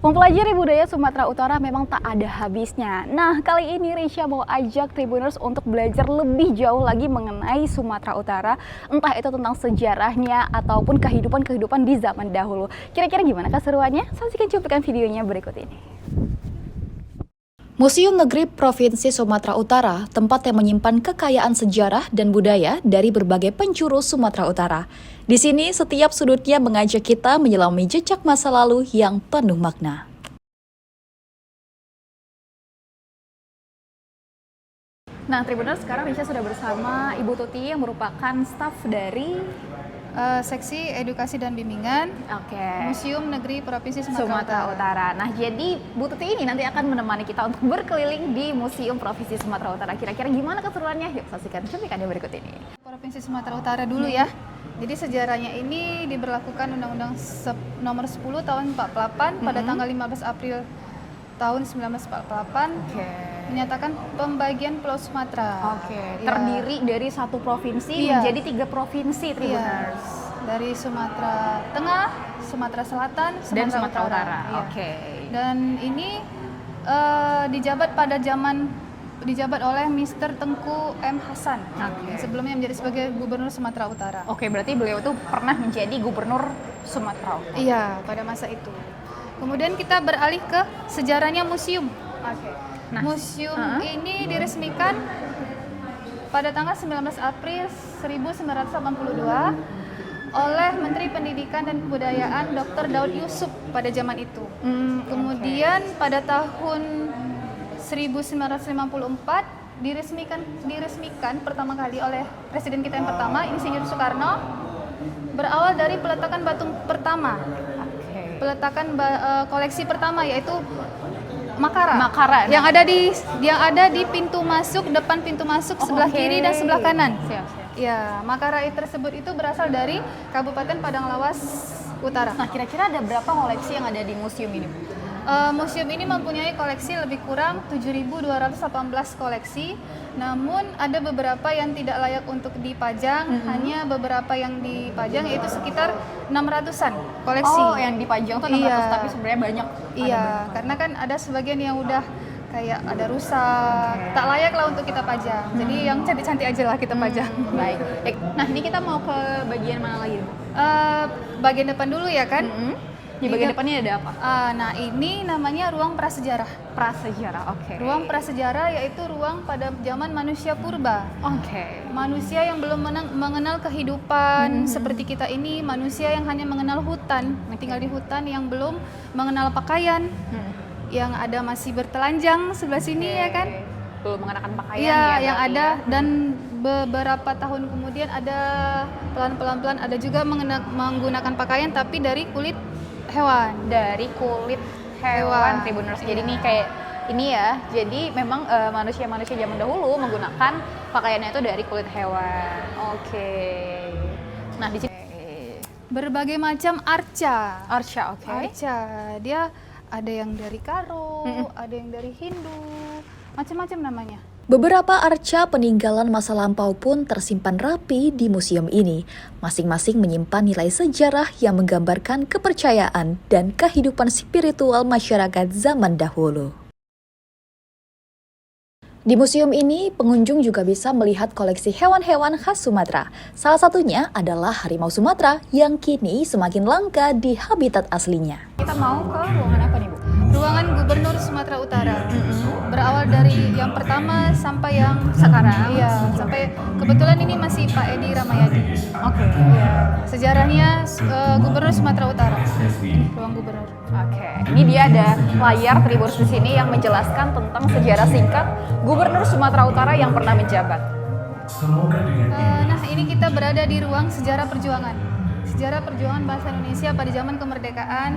Mempelajari budaya Sumatera Utara memang tak ada habisnya. Nah, kali ini Risha mau ajak Tribuners untuk belajar lebih jauh lagi mengenai Sumatera Utara. Entah itu tentang sejarahnya ataupun kehidupan di zaman dahulu. Kira-kira gimana keseruannya? Saksikan cuplikan videonya berikut ini. Museum Negeri Provinsi Sumatera Utara, tempat yang menyimpan kekayaan sejarah dan budaya dari berbagai penjuru Sumatera Utara. Di sini, setiap sudutnya mengajak kita menyelami jejak masa lalu yang penuh makna. Nah, Tribuners, sekarang Risha sudah bersama Ibu Tuti yang merupakan staf dari Seksi Edukasi dan Bimbingan Museum Negeri Provinsi Sumatera Utara. Nah, jadi Bu Tuti ini nanti akan menemani kita untuk berkeliling di Museum Provinsi Sumatera Utara. Kira-kira gimana keseruannya? Yuk saksikan cuplikannya berikut ini. Provinsi Sumatera Utara dulu ya. Jadi sejarahnya ini diberlakukan Undang-Undang Nomor 10 Tahun 48 pada tanggal 15 April tahun 1948 menyatakan pembagian Pulau Sumatera. Terdiri dari satu provinsi menjadi 3 provinsi, Tribuners. Dari Sumatera Tengah, Sumatera Selatan, dan Sumatera Utara. Dan ini dijabat oleh Mr. Tengku M. Hasan. Yang sebelumnya menjadi sebagai Gubernur Sumatera Utara. Berarti beliau itu pernah menjadi Gubernur Sumatera Utara. Iya, pada masa itu. Kemudian kita beralih ke sejarahnya museum. Nah, museum ini diresmikan pada tanggal 19 April 1982 oleh Menteri Pendidikan dan Kebudayaan Dr. Daud Yusuf pada zaman itu. Kemudian pada tahun 1954 diresmikan pertama kali oleh Presiden kita yang pertama, Insinyur Soekarno, berawal dari peletakan batu pertama. Peletakan koleksi pertama yaitu Makara yang ada di pintu masuk, depan pintu masuk sebelah kiri dan sebelah kanan. Ya, Makara tersebut itu berasal dari Kabupaten Padang Lawas Utara. Nah, kira-kira ada berapa koleksi yang ada di museum ini, Bu? Museum ini mempunyai koleksi lebih kurang 7.218 koleksi, namun ada beberapa yang tidak layak untuk dipajang, hanya beberapa yang dipajang, yaitu sekitar 600-an koleksi. Oh, yang dipajang tuh 600, tapi sebenarnya banyak. Iya, karena kan ada sebagian yang udah kayak ada rusak, tak layak lah untuk kita pajang. Jadi yang cantik-cantik aja lah kita pajang. Baik. Nah, ini kita mau ke bagian mana lagi? Bagian depan dulu ya kan? Di bagian depannya ada apa? Nah, ini namanya ruang prasejarah. Ruang prasejarah yaitu ruang pada zaman manusia purba. Manusia yang belum mengenal kehidupan seperti kita ini, manusia yang hanya mengenal hutan, tinggal di hutan, yang belum mengenal pakaian, yang ada masih bertelanjang sebelah sini ya kan? Belum mengenakan pakaian yang ada dan beberapa tahun kemudian ada pelan-pelan ada juga menggunakan pakaian tapi dari kulit hewan. Tribuners. Jadi ini kayak ini ya. Jadi memang manusia-manusia zaman dahulu menggunakan pakaiannya itu dari kulit hewan. Nah, di sini berbagai macam arca. Arca. Dia ada yang dari Karo, ada yang dari Hindu, macam-macam namanya. Beberapa arca peninggalan masa lampau pun tersimpan rapi di museum ini. Masing-masing menyimpan nilai sejarah yang menggambarkan kepercayaan dan kehidupan spiritual masyarakat zaman dahulu. Di museum ini, pengunjung juga bisa melihat koleksi hewan-hewan khas Sumatera. Salah satunya adalah harimau Sumatera yang kini semakin langka di habitat aslinya. Kita mau ke ruangan apa nih, Bu? Ruangan Gubernur Sumatera Utara. Berawal dari yang pertama sampai yang sekarang. Iya, sampai kebetulan ini masih Pak Edi Ramayadi. Sejarahnya Gubernur Sumatera Utara. Ruang Gubernur. Ini dia ada layar Tribuners di sini yang menjelaskan tentang sejarah singkat Gubernur Sumatera Utara yang pernah menjabat. Nah, ini kita berada di ruang sejarah perjuangan. Sejarah perjuangan bahasa Indonesia pada zaman kemerdekaan,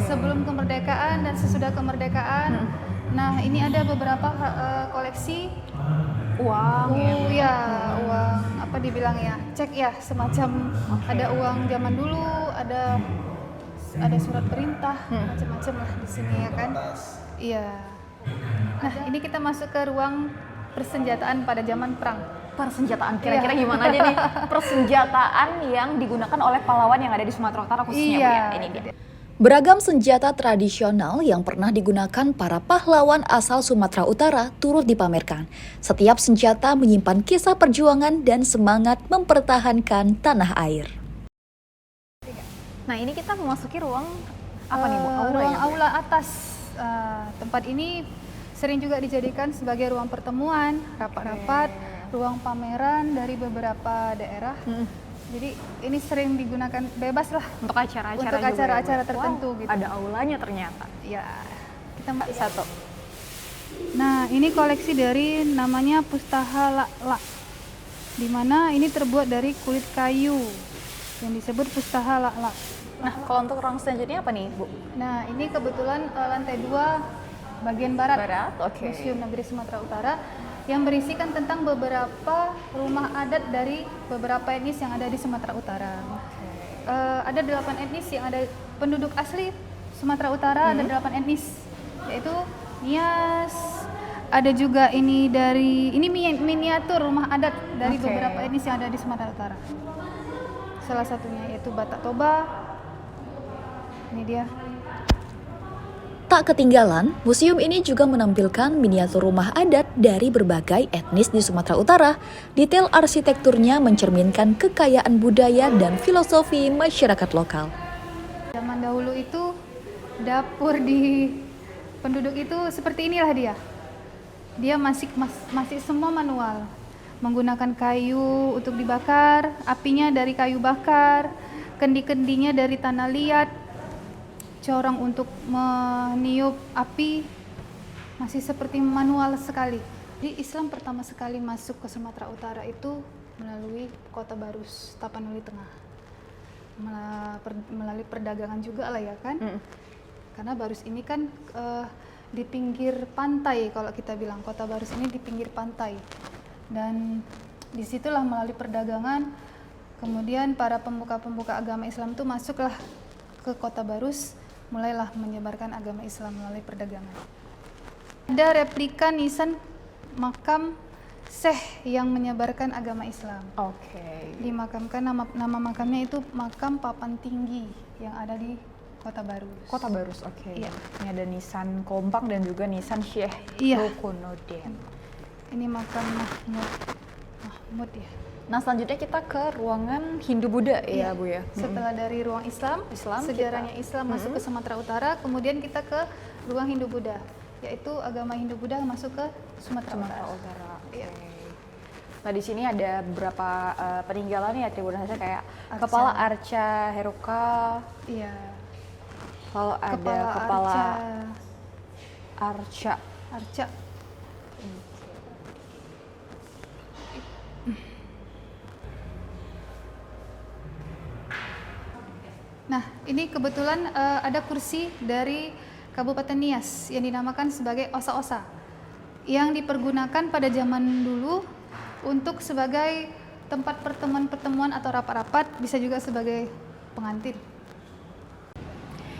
sebelum kemerdekaan dan sesudah kemerdekaan. Nah, ini ada beberapa koleksi uang. Uang apa dibilang ya? Cek ya, semacam ada uang zaman dulu, ada surat perintah, macam-macam lah di sini ya kan? Iya. Nah, ini kita masuk ke ruang persenjataan pada zaman perang. Persenjataan, kira-kira gimana aja nih persenjataan yang digunakan oleh pahlawan yang ada di Sumatera Utara khususnya, Bu ya? Ini dia. Beragam senjata tradisional yang pernah digunakan para pahlawan asal Sumatera Utara turut dipamerkan. Setiap senjata menyimpan kisah perjuangan dan semangat mempertahankan tanah air. Nah, ini kita memasuki ruang apa nih Bu? Aula Ruang ya, Bu? aula atas. Tempat ini sering juga dijadikan sebagai ruang pertemuan, rapat-rapat, ruang pameran dari beberapa daerah. Jadi ini sering digunakan bebas lah Untuk acara-acara untuk juga ya, Bu? acara-acara tertentu Wow, gitu. ada aulanya ternyata. Ya, kita Satu. Nah, ini koleksi dari namanya Pustaha Lak, di mana ini terbuat dari kulit kayu yang disebut Pustaha Lak. Nah, kalau untuk ruang selanjutnya apa nih, Bu? Nah, ini kebetulan lantai 2 bagian barat, Oke. Museum Negeri Sumatera Utara, yang berisikan tentang beberapa rumah adat dari beberapa etnis yang ada di Sumatera Utara. Ada 8 etnis yang ada penduduk asli Sumatera Utara, ada 8 etnis, yaitu Nias, ada juga ini miniatur rumah adat dari Oke. beberapa etnis yang ada di Sumatera Utara. Salah satunya yaitu Batak Toba. Ini dia. Tak ketinggalan, museum ini juga menampilkan miniatur rumah adat dari berbagai etnis di Sumatera Utara. Detail arsitekturnya mencerminkan kekayaan budaya dan filosofi masyarakat lokal. Zaman dahulu itu dapur di penduduk itu seperti inilah dia. Dia masih semua manual, menggunakan kayu untuk dibakar, apinya dari kayu bakar, kendi-kendinya dari tanah liat, corong untuk meniup api masih seperti manual sekali. Jadi Islam pertama sekali masuk ke Sumatera Utara itu melalui Kota Barus, Tapanuli Tengah. Melalui perdagangan juga lah ya kan. Karena Barus ini kan di pinggir pantai, kalau kita bilang Kota Barus ini di pinggir pantai. Dan disitulah melalui perdagangan, kemudian para pemuka-pemuka agama Islam itu masuklah ke Kota Barus, mulailah menyebarkan agama Islam melalui perdagangan. Ada replika nisan makam Syekh yang menyebarkan agama Islam. Oke. Dimakamkan, nama makamnya itu makam Papan Tinggi yang ada di Kota Barus. Kota Barus, oke. Iya. Ini ada nisan Kompang dan juga nisan Syekh Iya. Rukunuddin. Ini makam Mahmud ya. Nah, selanjutnya kita ke ruangan Hindu-Buddha ya, Bu ya? Setelah dari ruang Islam, sejarahnya Islam masuk ke Sumatera Utara, kemudian kita ke ruang Hindu-Buddha, yaitu agama Hindu-Buddha masuk ke Sumatera Utara. Oke. Nah, di sini ada beberapa peninggalan ya Tribuners, kayak Arca. kepala Arca Heruka, Iya. lalu ada kepala Arca. Arca. Nah, ini kebetulan ada kursi dari Kabupaten Nias yang dinamakan sebagai osa-osa, yang dipergunakan pada zaman dulu untuk sebagai tempat pertemuan-pertemuan atau rapat-rapat, bisa juga sebagai pengantin.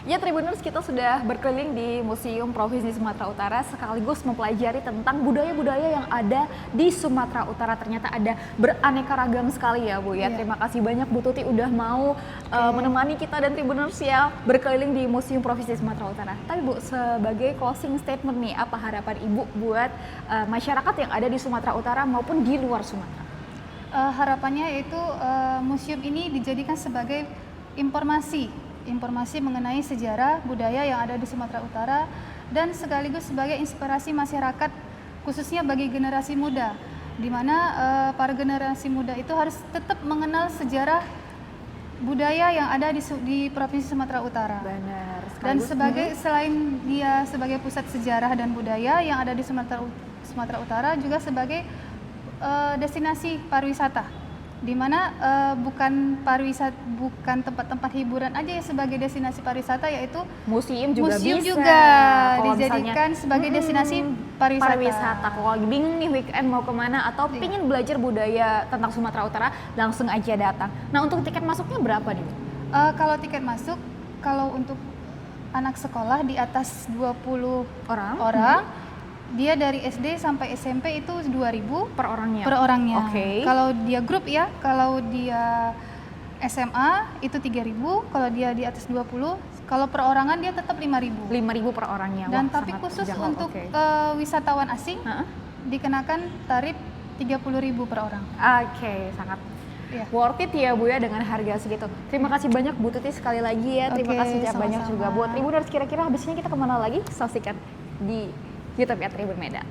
Ya Tribuners, kita sudah berkeliling di Museum Provinsi Sumatera Utara sekaligus mempelajari tentang budaya-budaya yang ada di Sumatera Utara. Ternyata ada beraneka ragam sekali ya Bu ya. Iya. Terima kasih banyak Bu Tuti udah mau menemani kita dan Tribuners ya berkeliling di Museum Provinsi Sumatera Utara. Tapi Bu, sebagai closing statement nih, apa harapan Ibu buat masyarakat yang ada di Sumatera Utara maupun di luar Sumatera? Harapannya yaitu museum ini dijadikan sebagai informasi mengenai sejarah budaya yang ada di Sumatera Utara, dan sekaligus sebagai inspirasi masyarakat khususnya bagi generasi muda, di mana para generasi muda itu harus tetap mengenal sejarah budaya yang ada di Provinsi Sumatera Utara. Benar. Dan selain dia sebagai pusat sejarah dan budaya yang ada di Sumatera Utara, juga sebagai destinasi pariwisata, di mana bukan tempat-tempat hiburan aja ya sebagai destinasi pariwisata, yaitu museum juga Kalau dijadikan sebagai destinasi pariwisata. Kalau lagi bingung nih weekend mau kemana atau pingin belajar budaya tentang Sumatera Utara, langsung aja datang. Nah, untuk tiket masuknya berapa nih? Kalau tiket masuk, kalau untuk anak sekolah di atas 20 orang, dia dari SD sampai SMP itu 2.000 per orangnya. per orangnya. Oke. Kalau dia grup ya, kalau dia SMA itu 3.000, kalau dia di atas 20, kalau perorangan dia tetap 5.000. 5.000 per orangnya. Dan Wah, tapi sangat khusus terjangkau. untuk Oke. wisatawan asing dikenakan tarif 30.000 per orang. Oke, sangat Iya. worth it ya Bu ya dengan harga segitu. Terima kasih banyak Bu Tuti sekali lagi ya. Terima Oke, kasih banyak sama-sama. juga buat Tribuners. Kira-kira habis ini kita kemana lagi? Saksikan di YouTube ya Tribun Medan.